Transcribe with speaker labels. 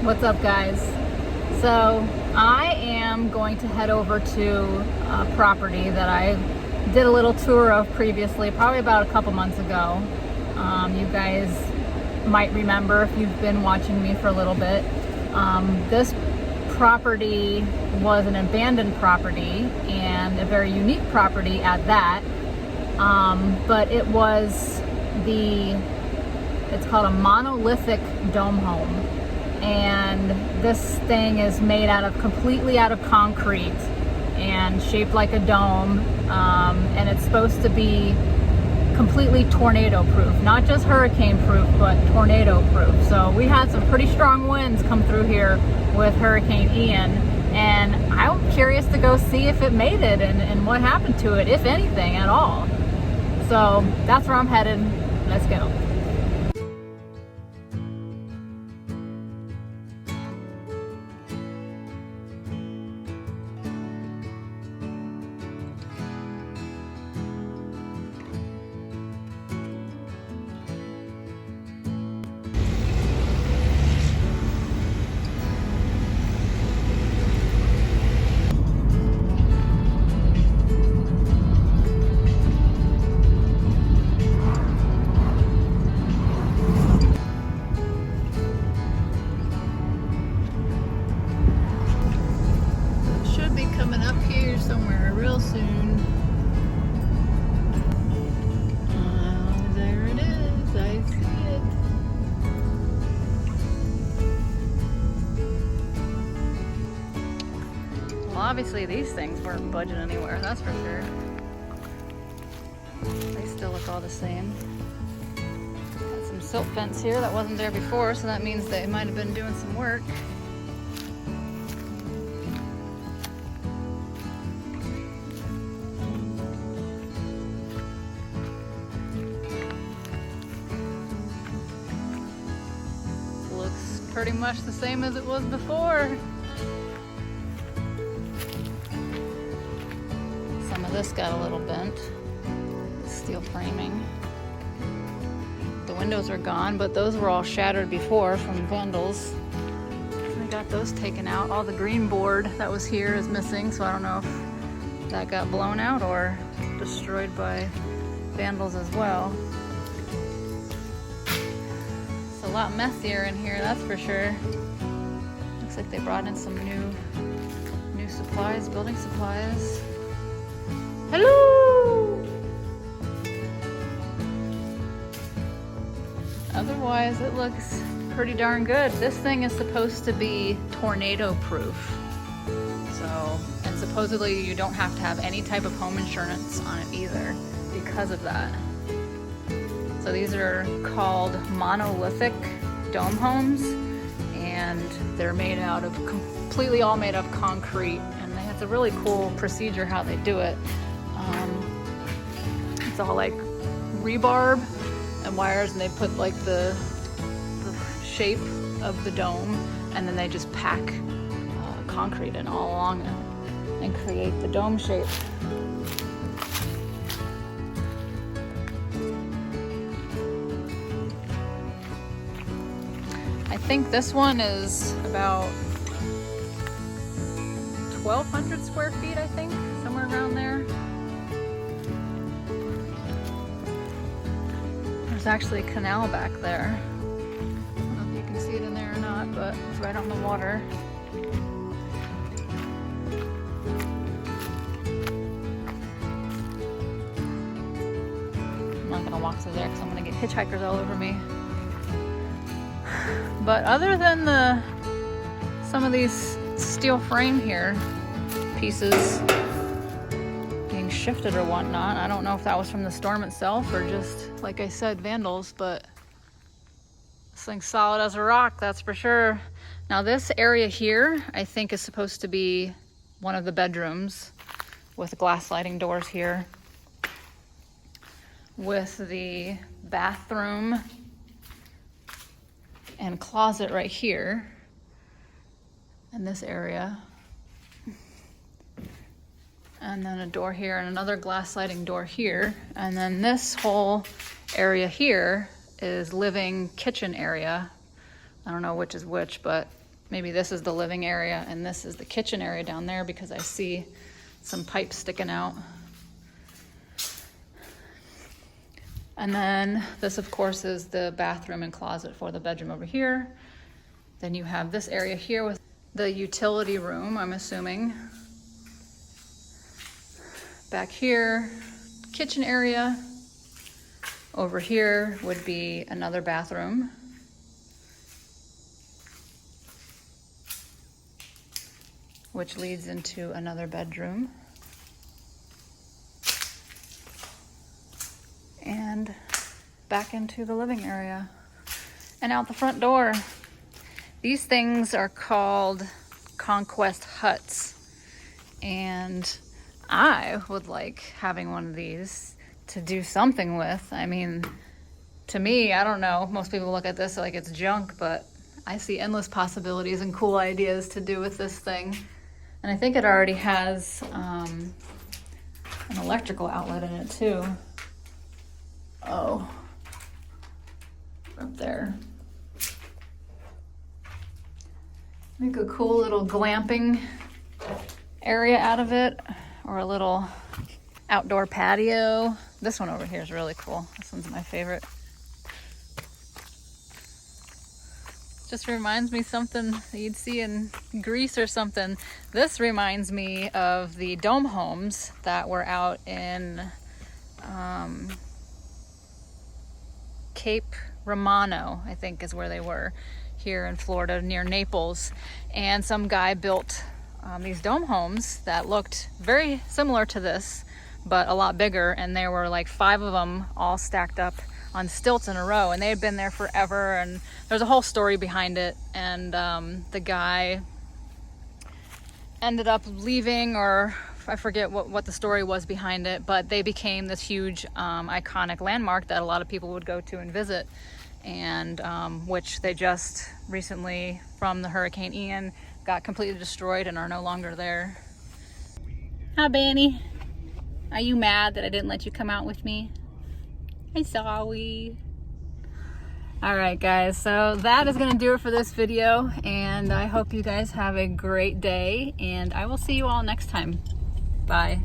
Speaker 1: What's up, guys? So I am going to head over to a property that I did a little tour of previously, probably about a couple months ago. You guys might remember if you've been watching me for a little bit. This property was an abandoned property and a very unique property at that. But it was it's called a monolithic dome home. And this thing is made completely out of concrete and shaped like a dome. And it's supposed to be completely tornado proof, not just hurricane proof, but tornado proof. So we had some pretty strong winds come through here with Hurricane Ian, and I'm curious to go see if it made it and what happened to it, if anything at all. So that's where I'm headed. Let's go. Somewhere real soon. There it is. I see it. Well, obviously these things weren't budging anywhere, that's for sure. They still look all the same. Got some silt fence here that wasn't there before, so that means they might have been doing some work. Pretty much the same as it was before. Some of this got a little bent, steel framing. The windows are gone, but those were all shattered before from vandals. I got those taken out. All the green board that was here is missing, so I don't know if that got blown out or destroyed by vandals as well. A lot messier in here, that's for sure. Looks like they brought in some new supplies, building supplies. Hello! Otherwise, it looks pretty darn good. This thing is supposed to be tornado proof. So, and supposedly you don't have to have any type of home insurance on it either because of that. So these are called monolithic dome homes, and they're made out of completely all made of concrete, and it's a really cool procedure how they do it. It's all like rebarb and wires, and they put like the shape of the dome, and then they just pack concrete in all along it and create the dome shape. I think this one is about 1,200 square feet, I think, somewhere around there. There's actually a canal back there. I don't know if you can see it in there or not, but it's right on the water. I'm not gonna walk through there because I'm gonna get hitchhikers all over me. But other than some of these steel frame here pieces being shifted or whatnot, I don't know if that was from the storm itself or just, like I said, vandals, but this thing's solid as a rock, that's for sure. Now this area here, I think, is supposed to be one of the bedrooms with glass sliding doors here, with the bathroom and closet right here in this area, and then a door here and another glass sliding door here, and then this whole area here is living kitchen area. I don't know which is which, but maybe this is the living area and this is the kitchen area down there, because I see some pipes sticking out. And then this, of course, is the bathroom and closet for the bedroom over here. Then you have this area here with the utility room, I'm assuming. Back here, kitchen area. Over here would be another bathroom. Which leads into another bedroom. And back into the living area and out the front door. These things are called conquest huts, and I would like having one of these to do something with. I mean, to me, I don't know, most people look at this like it's junk, but I see endless possibilities and cool ideas to do with this thing. And I think it already has an electrical outlet in it too. Oh, up there. Make a cool little glamping area out of it, or a little outdoor patio. This one over here is really cool. This one's my favorite. Just reminds me something that you'd see in Greece or something. This reminds me of the dome homes that were out in Cape Romano, I think is where they were, here in Florida near Naples. And some guy built these dome homes that looked very similar to this, but a lot bigger. And there were like 5 of them all stacked up on stilts in a row, and they had been there forever, and there's a whole story behind it. And the guy ended up leaving, or I forget what the story was behind it, but they became this huge iconic landmark that a lot of people would go to and visit, and which they just recently, from the Hurricane Ian, got completely destroyed and are no longer there. Hi, Benny. Are you mad that I didn't let you come out with me? Hey, sorry. All right, guys, so that is gonna do it for this video, and I hope you guys have a great day, and I will see you all next time. Bye.